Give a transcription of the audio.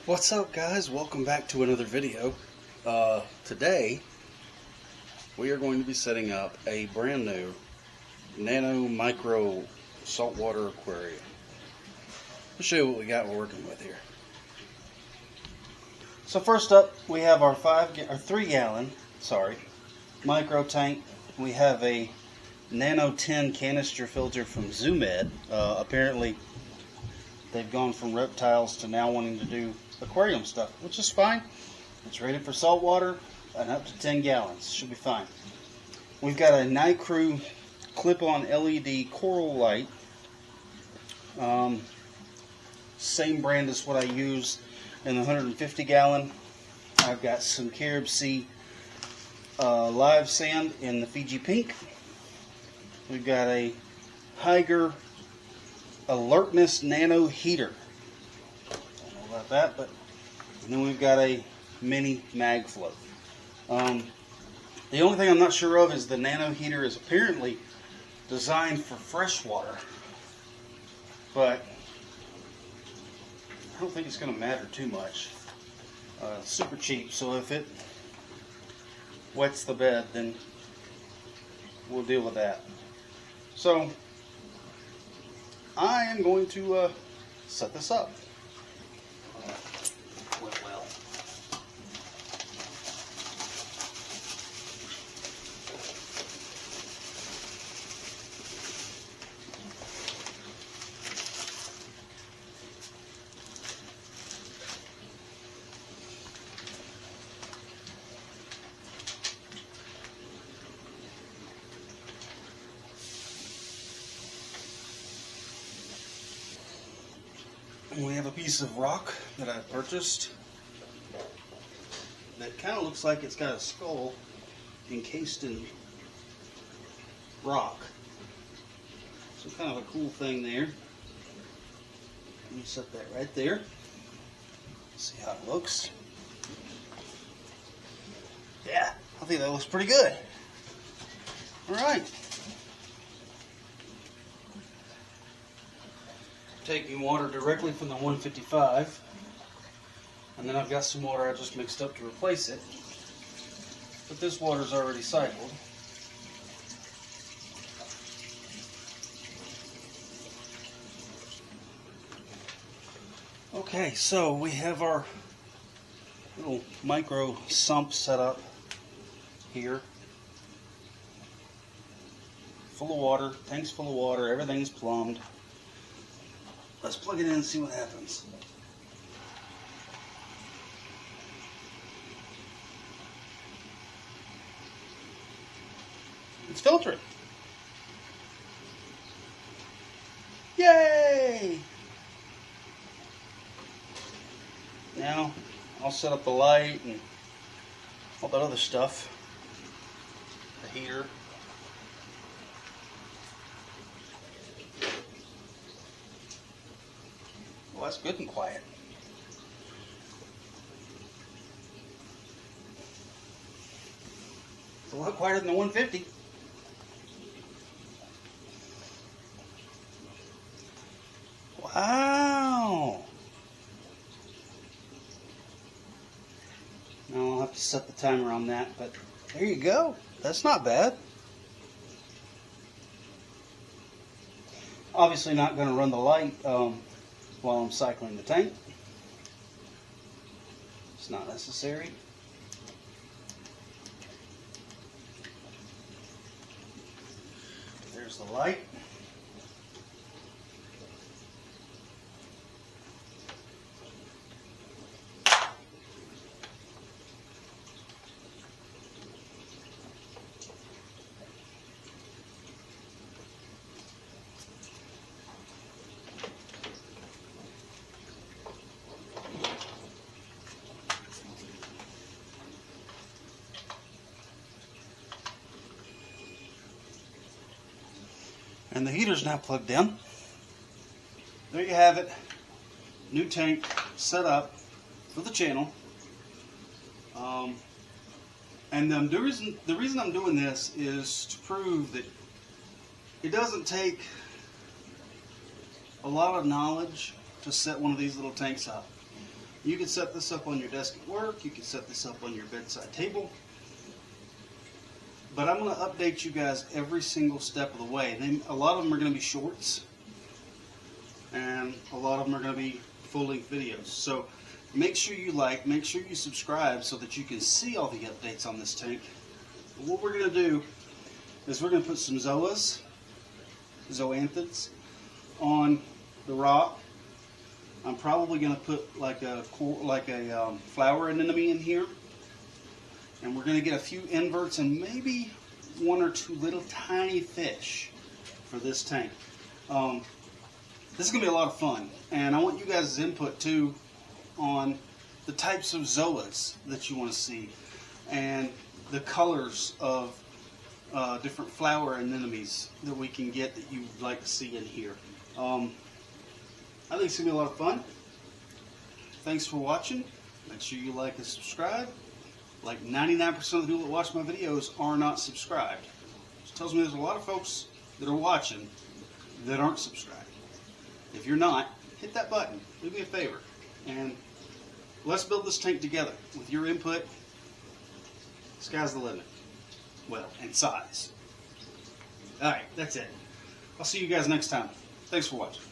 What's up, guys? Welcome back to another video. Today we are going to be setting up a brand new nano micro saltwater aquarium. I'll show you what we got we're working with here. So first up, we have our 3 gallon micro tank. We have a nano 10 canister filter from Zoo-Med. Apparently they've gone from reptiles to now wanting to do aquarium stuff, which is fine. It's rated for salt water and up to 10 gallons. Should be fine. We've got a Nicrew clip-on LED coral light. Same brand as what I use in the 150 gallon. I've got some Carib Sea live sand in the Fiji pink. We've got a Hygger Alertness nano heater. Don't know about that, but and then we've got a mini mag float. The only thing I'm not sure of is the nano heater is apparently designed for fresh water, but I don't think it's going to matter too much. It's super cheap, so if it wets the bed, then we'll deal with that. So I am going to set this up. Well. We have a piece of rock that I purchased that kind of looks like it's got a skull encased in rock. So kind of a cool thing there. Let me set that right there. See how it looks. Yeah, I think that looks pretty good. Alright. Taking water directly from the 155, and then I've got some water I just mixed up to replace it, but this water's already cycled. Okay, so we have our little micro sump set up here, full of water, tank's full of water, everything's plumbed. Let's plug it in and see what happens. It's filtering. Yay! Now I'll set up the light and all that other stuff. The heater. Well, that's good and quiet. It's a lot quieter than the 150. Wow! Now I'll have to set the timer on that, but there you go. That's not bad. Obviously not going to run the light while I'm cycling the tank. It's not necessary. There's the light. And the heater's now plugged in. There you have it. New tank set up for the channel. And the reason I'm doing this is to prove that it doesn't take a lot of knowledge to set one of these little tanks up. You can set this up on your desk at work. You can set this up on your bedside table. But I'm going to update you guys every single step of the way. Then a lot of them are going to be shorts, and a lot of them are going to be full-length videos. So make sure you like, make sure you subscribe so that you can see all the updates on this tank. But what we're going to do is we're going to put some zoanthids on the rock. I'm probably going to put like a flower anemone in here. And we're going to get a few inverts and maybe one or two little tiny fish for this tank. This is going to be a lot of fun. And I want you guys' input too on the types of zoas that you want to see and the colors of different flower anemones that we can get that you'd like to see in here. I think it's going to be a lot of fun. Thanks for watching. Make sure you like and subscribe. Like 99% of the people that watch my videos are not subscribed. Which tells me there's a lot of folks that are watching that aren't subscribed. If you're not, hit that button. Do me a favor. And let's build this tank together. With your input, sky's the limit. Well, in size. Alright, that's it. I'll see you guys next time. Thanks for watching.